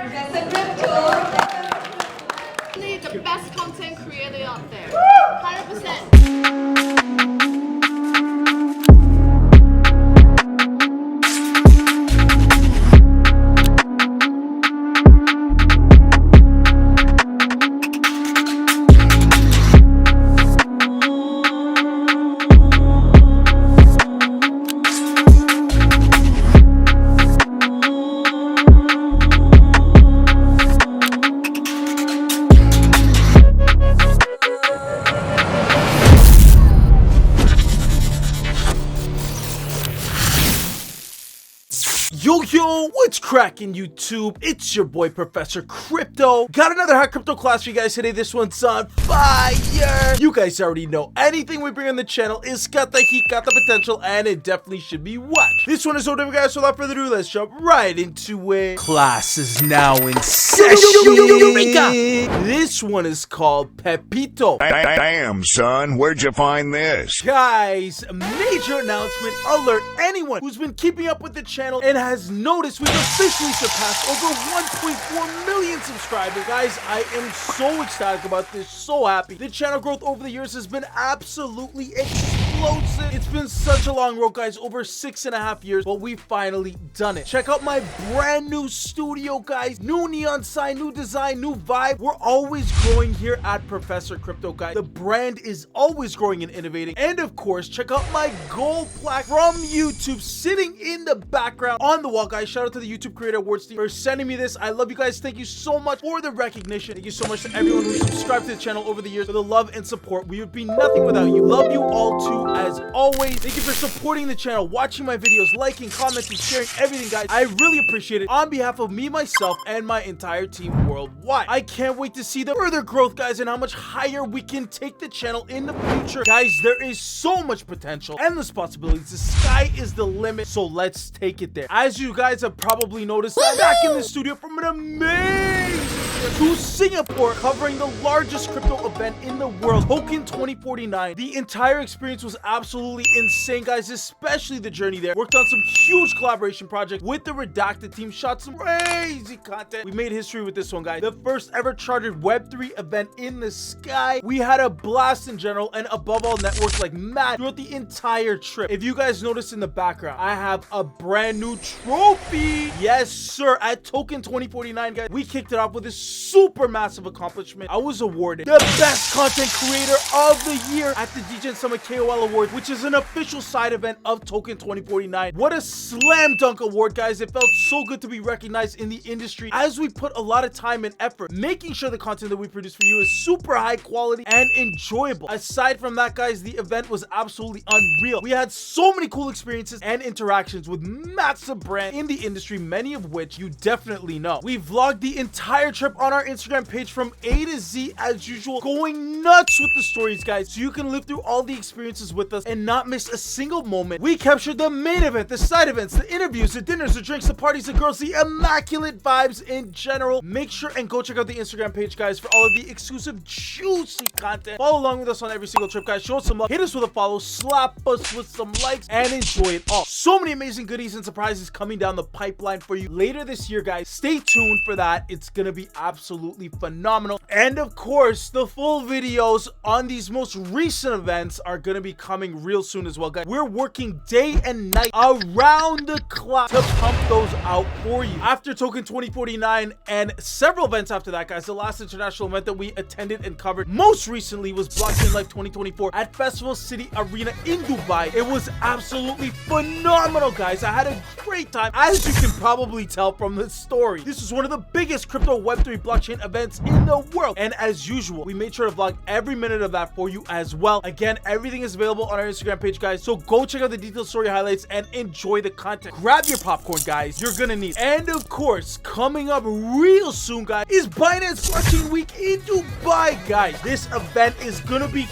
The best content creator out there. 100%. Yo, what's cracking YouTube? It's your boy Professor Crypto. Got another hot crypto class for you guys today. This one's on fire. You guys already know anything we bring on the channel is got the heat, got the potential, and it definitely should be watched. This one is so different, guys, so without further ado, let's jump right into it. Class is now in session. This one is called Pepito. Damn, son, where'd you find this? Guys, major announcement alert. Anyone who's been keeping up with the channel and has noticed we've officially surpassed over 1.4 million subscribers. Guys, I am so ecstatic about this, so happy. The channel growth over the years has been absolutely explosive. It's been such a long road, guys, over 6.5 years, but we finally done it. Check out my brand new studio, guys. New neon sign, new design, new vibe. We're always growing here at Professor Crypto, guys. The brand is always growing and innovating. And of course, check out my gold plaque from YouTube sitting in the background on the wall, guys. Shout out to the YouTube Creator Awards team for sending me this. I love you guys. Thank you so much for the recognition. Thank you so much to everyone who subscribed to the channel over the years for the love and support. We would be nothing without you. Love you all too, as always. Thank you for supporting the channel, watching my videos, liking, commenting, sharing, everything, guys. I really appreciate it on behalf of me, myself, and my entire team worldwide. I can't wait to see the further growth, guys, and how much higher we can take the channel in the future. Guys, there is so much potential, endless possibilities. The sky is the limit, so let's take it there. As you guys have probably noticed, I'm back in the studio from an amazing trip to Singapore, covering the largest crypto event in the world, Token 2049. The entire experience was absolutely insane, guys, especially the journey there. Worked on some huge collaboration projects with the Redacted team, shot some crazy content. We made history with this one, guys. The first ever chartered Web3 event in the sky. We had a blast in general, and above all, networked like mad throughout the entire trip. If you guys notice in the background, I have a brand new trophy. Yes, sir. At Token 2049, guys, we kicked it off with this super massive accomplishment. I was awarded the best content creator of the year at the DJ Summit KOL Award, which is an official side event of Token 2049. What a slam dunk award, guys. It felt so good to be recognized in the industry, as we put a lot of time and effort making sure the content that we produce for you is super high quality and enjoyable. Aside from that, guys, the event was absolutely unreal. We had so many cool experiences and interactions with massive brands in the industry, many of which you definitely know. We vlogged the entire trip on our Instagram page from A to Z as usual, going nuts with the stories, guys, so you can live through all the experiences with us and not miss a single moment. We captured the main event, the side events, the interviews, the dinners, the drinks, the parties, the girls, the immaculate vibes in general. Make sure and go check out the Instagram page, guys, for all of the exclusive juicy content. Follow along with us on every single trip, guys. Show us some love, hit us with a follow, slap us with some likes, and enjoy it all. So many amazing goodies and surprises coming down the pipeline for you later this year, guys. Stay tuned for that. It's gonna be absolutely phenomenal. And of course, the full videos on these most recent events are gonna be coming real soon as well, guys. We're working day and night around the clock to pump those out for you. After Token 2049 and several events after that, guys, the last international event that we attended and covered most recently was Blockchain Life 2024 at Festival City Arena in Dubai. It was absolutely phenomenal, guys. I had a great time, as you can probably tell from the story. This is one of the biggest crypto Web3 blockchain events in the world, and as usual, we made sure to vlog every minute of that for you as well. Again, everything is available on our Instagram page, guys, so go check out the detailed story highlights and enjoy the content. Grab your popcorn, guys. You're gonna need it. And of course, coming up real soon, guys, is Binance Blockchain Week in Dubai, guys. This event is gonna be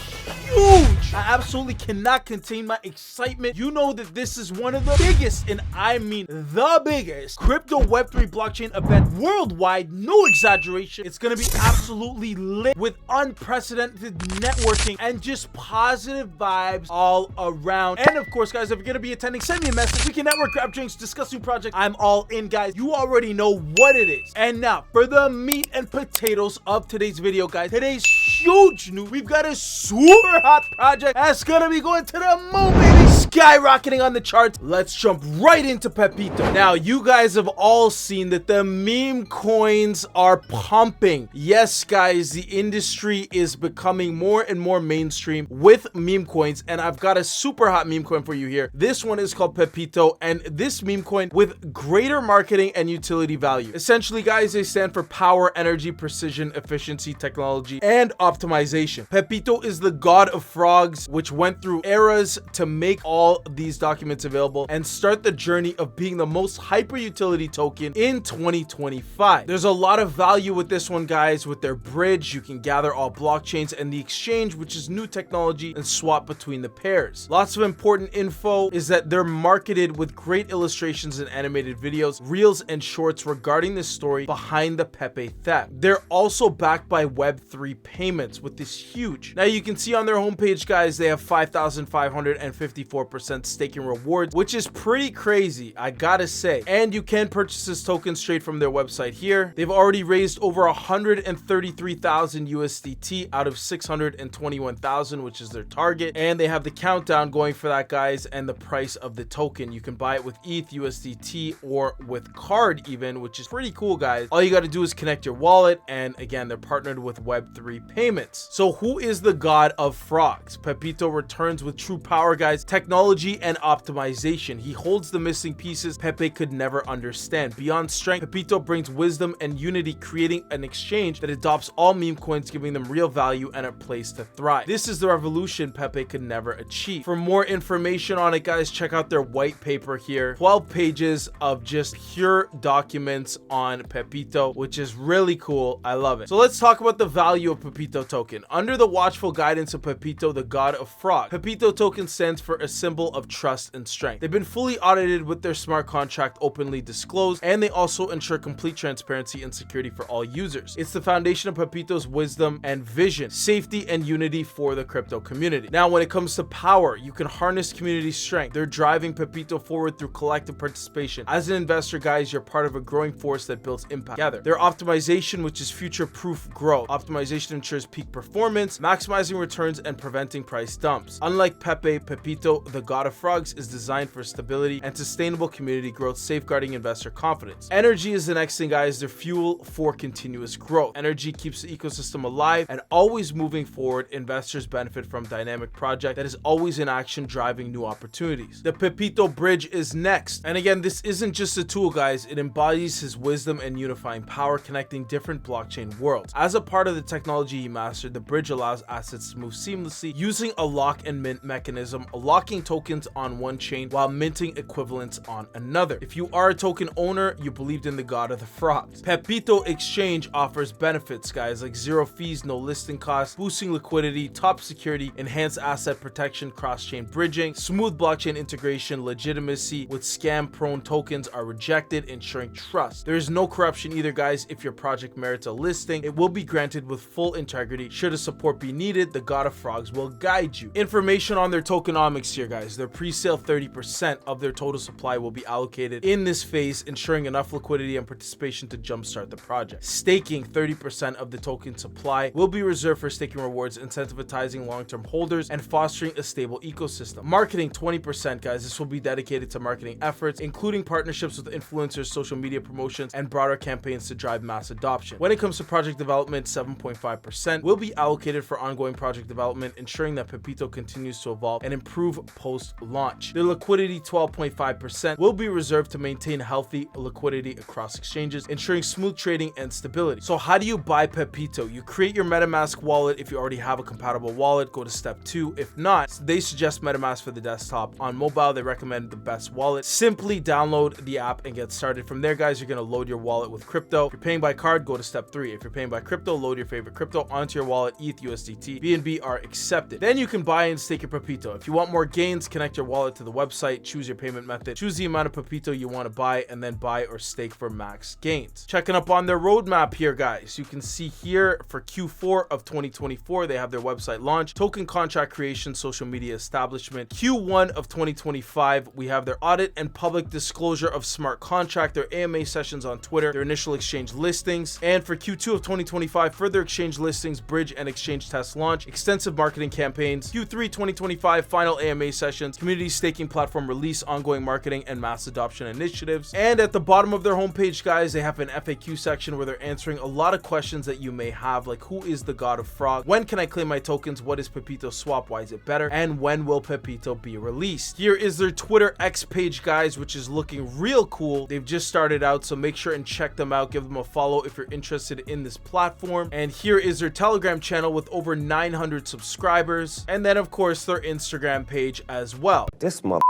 huge. I absolutely cannot contain my excitement. You know that this is one of the biggest, and I mean the biggest, crypto Web3 blockchain event worldwide. No exaggeration. It's gonna be absolutely lit with unprecedented networking and just positive vibes all around. And of course, guys, if you're gonna be attending, send me a message. We can network, grab drinks, discuss new projects. I'm all in, guys. You already know what it is. And now for the meat and potatoes of today's video, guys. Today's huge news. We've got a super hot project that's gonna be going to the moon, baby, skyrocketing on the charts. Let's jump right into Pepito. Now, you guys have all seen that the meme coins are pumping. Yes, guys, the industry is becoming more and more mainstream with meme coins, and I've got a super hot meme coin for you here. This one is called Pepito, and this meme coin with greater marketing and utility value. Essentially, guys, they stand for power, energy, precision, efficiency, technology, and optimization. Pepito is the god of frogs, which went through eras to make all these documents available and start the journey of being the most hyper utility token in 2025. There's a lot of value with this one, guys. With their bridge, you can gather all blockchains, and the exchange, which is new technology, and swap between the pairs. Lots of important info is that they're marketed with great illustrations and animated videos, reels, and shorts regarding the story behind the Pepe theft. They're also backed by Web3 payments with this huge. Now you can see on their homepage, guys, they have 5,554% staking rewards, which is pretty crazy, I gotta say. And you can purchase this token straight from their website here. They've already raised over 133,000 USDT out of 621,000, which is their target. And they have the countdown going for that, guys, and the price of the token. You can buy it with ETH, USDT, or with card even, which is pretty cool, guys. All you got to do is connect your wallet, and again, they're partnered with Web3 payments. So who is the god of frogs? Pepito returns with true power, guys, technology and optimization. He holds the missing pieces Pepe could never understand. Beyond strength, Pepito brings wisdom and unity, creating an exchange that adopts all meme coins, giving them real value and a place to thrive. This is the revolution Pepe could never achieve. For more information on it, guys, check out their white paper here. 12 pages of just pure documents on Pepito, which is really cool. I love it. So let's talk about the value of Pepito token. Under the watchful guidance of Pepito, the god of fraud, Pepito token stands for a symbol of trust and strength. They've been fully audited with their smart contract openly disclosed, and they also ensure complete transparency and security for all users. It's the foundation of Pepito's wisdom and vision, safety and unity for the crypto community. Now, when it comes to power, you can harness community strength. They're driving Pepito forward through collective participation. As an investor, guys, you're part of a growing force that builds impact together. Their optimization, which is future-proof growth. Optimization ensures peak performance, maximizing returns and preventing price dumps. Unlike Pepe, Pepito, the god of frogs, is designed for stability and sustainable community growth, safeguarding investor confidence. Energy is the next thing, guys. They're fuel for continuous growth. Energy keeps the ecosystem alive and always moving forward. Investors benefit from dynamic project that is always in action, driving new opportunities. The Pepito bridge is next. And again, this isn't just a tool, guys. It embodies his wisdom and unifying power, connecting different blockchain worlds. As a part of the technology he mastered, the bridge allows assets to move seamlessly using a lock and mint mechanism, locking tokens on one chain while minting equivalents on another. If you are a token owner, you believed in the god of the frogs. Pepito Exchange offers benefits, guys, like zero fees, no listing costs, boosting liquidity, top security, enhanced asset protection, cross-chain bridging, smooth blockchain integration, legitimacy with scam-prone tokens are rejected, ensuring trust. There is no corruption either, guys. If your project merits a listing, it will be granted with full integrity. Should a support be needed, the god of frogs will guide you. Information on their tokenomics here, guys. Their pre-sale 30% of their total supply will be allocated in this phase, ensuring enough liquidity and participation to jumpstart the project. Staking 30% of the token supply will be reserved for staking rewards, incentivizing long-term holders and fostering a stable ecosystem. Marketing 20%, guys. This will be dedicated to marketing efforts, including partnerships with influencers, social media promotions, and broader campaigns to drive mass adoption. When it comes to project development, 7.5% will be allocated for ongoing project development, ensuring that Pepito continues to evolve and improve post-launch. The liquidity, 12.5%, will be reserved to maintain healthy liquidity across exchanges, ensuring smooth trading and stability. So how do you buy Pepito? You create your MetaMask wallet. If you already have a compatible wallet, go to step 2. If not, they suggest MetaMask for the desktop. On mobile, they recommend the best wallet. Simply download the app and get started. From there, guys, you're going to load your wallet with crypto. If you're paying by card, go to step 3. If you're paying by crypto, load your favorite crypto onto your wallet, ETH, USDT, BNB, or are accepted. Then you can buy and stake your Pepito. If you want more gains, connect your wallet to the website, choose your payment method, choose the amount of Pepito you want to buy, and then buy or stake for max gains. Checking up on their roadmap here, guys. You can see here for Q4 of 2024, they have their website launch, token contract creation, social media establishment. Q1 of 2025, we have their audit and public disclosure of smart contract, their AMA sessions on Twitter, their initial exchange listings. And for Q2 of 2025, further exchange listings, bridge and exchange test launch, extensive marketing campaigns. Q3 2025, final AMA sessions, community staking platform release, ongoing marketing and mass adoption initiatives. And at the bottom of their homepage, guys, they have an FAQ section where they're answering a lot of questions that you may have, like who is the god of frog, when can I claim my tokens, what is Pepito swap, why is it better, and when will Pepito be released. Here is their Twitter X page, guys, which is looking real cool. They've just started out, so make sure and check them out, give them a follow if you're interested in this platform. And here is their Telegram channel with over 900 subscribers, and then of course their Instagram page as well. This motherfucker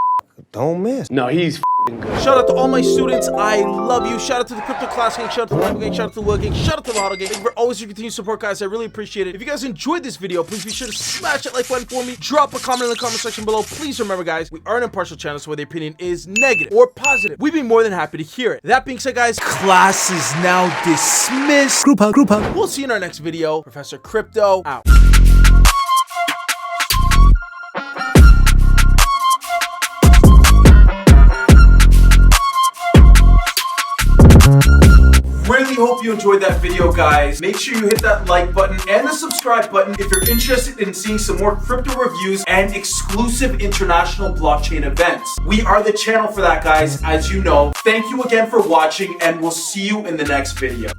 don't miss. No, he's good. Shout out to all my students, I love you. Shout out to the Crypto Class Gang, shout out to the Lambo Gang, shout out to the Will Gang, shout out to the Huddle Gang. Thank you for always your continued support, guys. I really appreciate it. If you guys enjoyed this video, please be sure to smash that like button for me. Drop a comment in the comment section below. Please remember, guys, we are an impartial channel, so whether your opinion is negative or positive, we'd be more than happy to hear it. That being said, guys, class is now dismissed. Group hug, group hug. We'll see you in our next video. Professor Crypto out. Really hope you enjoyed that video, guys. Make sure you hit that like button and the subscribe button if you're interested in seeing some more crypto reviews and exclusive international blockchain events. We are the channel for that, guys, as you know. Thank you again for watching, and we'll see you in the next video.